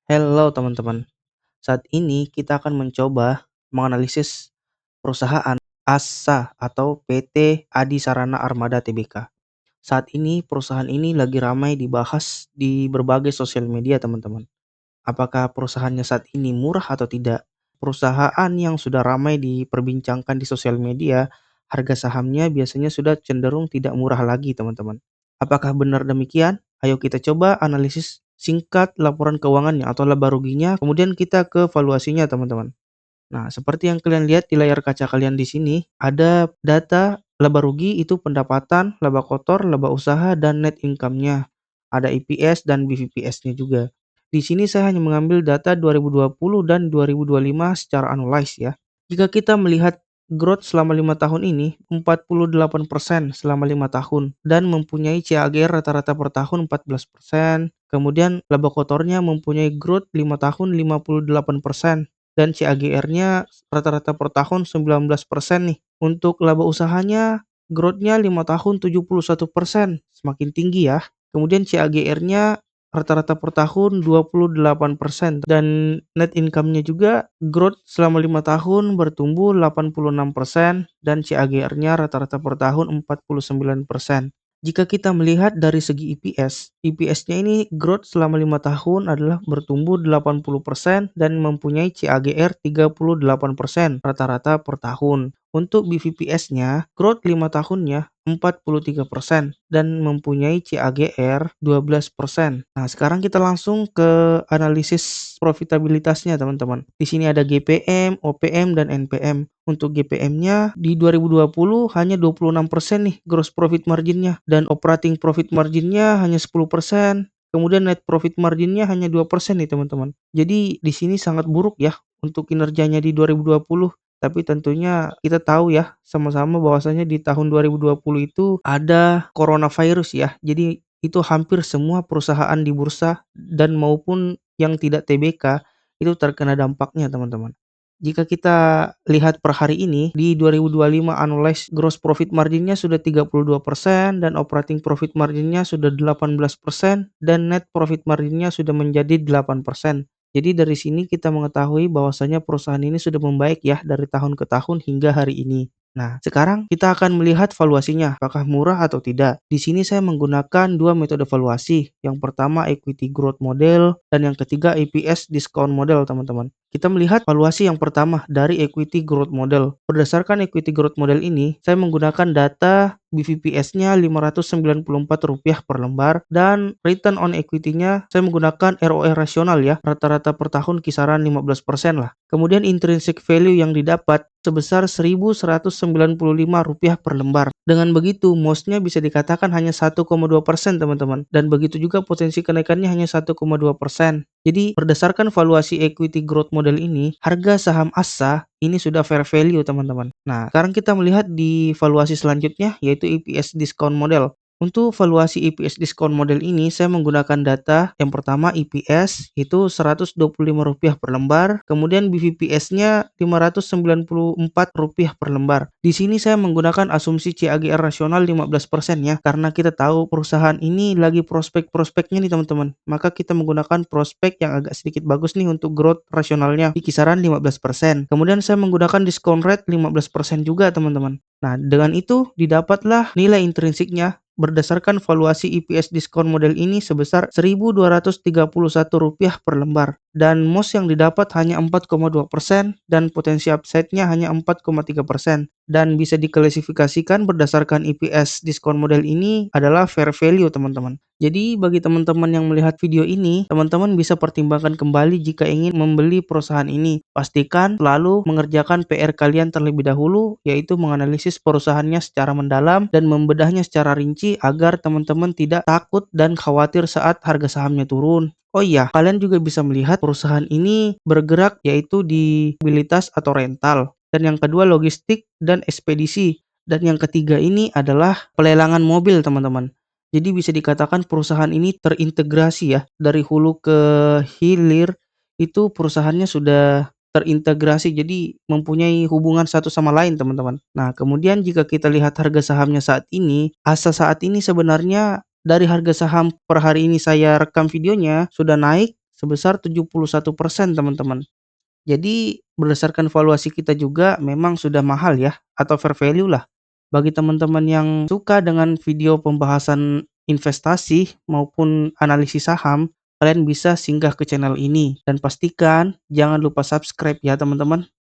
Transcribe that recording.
Halo teman-teman, saat ini kita akan mencoba menganalisis perusahaan ASA atau PT Adi Sarana Armada Tbk. Saat ini perusahaan ini lagi ramai dibahas di berbagai sosial media teman-teman. Apakah perusahaannya saat ini murah atau tidak? Perusahaan yang sudah ramai diperbincangkan di sosial media, harga sahamnya biasanya sudah cenderung tidak murah lagi teman-teman. Apakah benar demikian? Ayo kita coba analisis singkat laporan keuangannya atau laba ruginya, kemudian kita ke valuasinya teman-teman. Nah, seperti yang kalian lihat di layar kaca kalian di sini, ada data laba rugi itu pendapatan, laba kotor, laba usaha, dan net income-nya. Ada EPS dan BVPS-nya juga. Di sini saya hanya mengambil data 2020 dan 2025 secara annualized ya. Jika kita melihat growth selama 5 tahun ini 48% selama 5 tahun dan mempunyai CAGR rata-rata per tahun 14%. Kemudian laba kotornya mempunyai growth 5 tahun 58% dan CAGR-nya rata-rata per tahun 19% nih. Untuk laba usahanya growth-nya 5 tahun 71%, semakin tinggi ya. Kemudian CAGR-nya rata-rata per tahun 28% dan net income-nya juga growth selama 5 tahun bertumbuh 86% dan CAGR-nya rata-rata per tahun 49%. Jika kita melihat dari segi EPS, EPS-nya ini growth selama 5 tahun adalah bertumbuh 80% dan mempunyai CAGR 38% rata-rata per tahun. Untuk BVPS-nya, growth 5 tahunnya 43% dan mempunyai CAGR 12%. Nah, sekarang kita langsung ke analisis profitabilitasnya, teman-teman. Di sini ada GPM, OPM, dan NPM. Untuk GPM-nya di 2020 hanya 26% nih gross profit margin-nya dan operating profit margin-nya hanya 10%. Kemudian net profit margin-nya hanya 2% nih, teman-teman. Jadi di sini sangat buruk ya untuk kinerjanya di 2020. Tapi tentunya kita tahu ya sama-sama bahwasanya di tahun 2020 itu ada coronavirus ya. Jadi itu hampir semua perusahaan di bursa dan maupun yang tidak TBK itu terkena dampaknya, teman-teman. Jika kita lihat per hari ini di 2025 annualized gross profit margin-nya sudah 32% dan operating profit margin-nya sudah 18% dan net profit margin-nya sudah menjadi 8%. Jadi dari sini kita mengetahui bahwasanya perusahaan ini sudah membaik ya dari tahun ke tahun hingga hari ini. Nah, sekarang kita akan melihat valuasinya, apakah murah atau tidak. Di sini saya menggunakan dua metode valuasi. Yang pertama equity growth model dan yang ketiga EPS discount model, teman-teman. Kita melihat valuasi yang pertama dari equity growth model. Berdasarkan equity growth model ini, saya menggunakan data BVPS-nya Rp594 per lembar dan return on equity-nya saya menggunakan ROE rasional ya, rata-rata per tahun kisaran 15% lah. Kemudian intrinsic value yang didapat sebesar Rp1.195 per lembar. Dengan begitu, MOS-nya bisa dikatakan hanya 1,2% teman-teman. Dan begitu juga potensi kenaikannya hanya 1,2%. Jadi berdasarkan valuasi equity growth model ini, harga saham ASA ini sudah fair value teman-teman. Nah, sekarang kita melihat di valuasi selanjutnya yaitu EPS discount model. Untuk valuasi EPS discount model ini saya menggunakan data yang pertama EPS itu Rp125 per lembar, kemudian BVPS-nya Rp594 per lembar. Di sini saya menggunakan asumsi CAGR rasional 15% ya, karena kita tahu perusahaan ini lagi prospek-prospeknya nih teman-teman. Maka kita menggunakan prospek yang agak sedikit bagus nih untuk growth rasionalnya di kisaran 15%. Kemudian saya menggunakan discount rate 15% juga teman-teman. Nah, dengan itu didapatlah nilai intrinsiknya berdasarkan valuasi EPS diskon model ini sebesar Rp1.231 per lembar dan MOS yang didapat hanya 4,2% dan potensi upside-nya hanya 4,3% dan bisa diklasifikasikan berdasarkan EPS diskon model ini adalah fair value teman-teman. Jadi bagi teman-teman yang melihat video ini, teman-teman bisa pertimbangkan kembali jika ingin membeli perusahaan ini. Pastikan selalu mengerjakan PR kalian terlebih dahulu, yaitu menganalisis perusahaannya secara mendalam dan membedahnya secara rinci agar teman-teman tidak takut dan khawatir saat harga sahamnya turun. Oh iya, kalian juga bisa melihat perusahaan ini bergerak yaitu di mobilitas atau rental. Dan yang kedua logistik dan ekspedisi. Dan yang ketiga ini adalah pelelangan mobil teman-teman. Jadi bisa dikatakan perusahaan ini terintegrasi ya, dari hulu ke hilir itu perusahaannya sudah terintegrasi, jadi mempunyai hubungan satu sama lain teman-teman. Nah, kemudian jika kita lihat harga sahamnya saat ini, ASA saat ini sebenarnya dari harga saham per hari ini saya rekam videonya sudah naik sebesar 71% teman-teman. Jadi berdasarkan valuasi kita juga memang sudah mahal ya atau fair value lah. Bagi teman-teman yang suka dengan video pembahasan investasi maupun analisis saham, kalian bisa singgah ke channel ini dan pastikan jangan lupa subscribe ya teman-teman.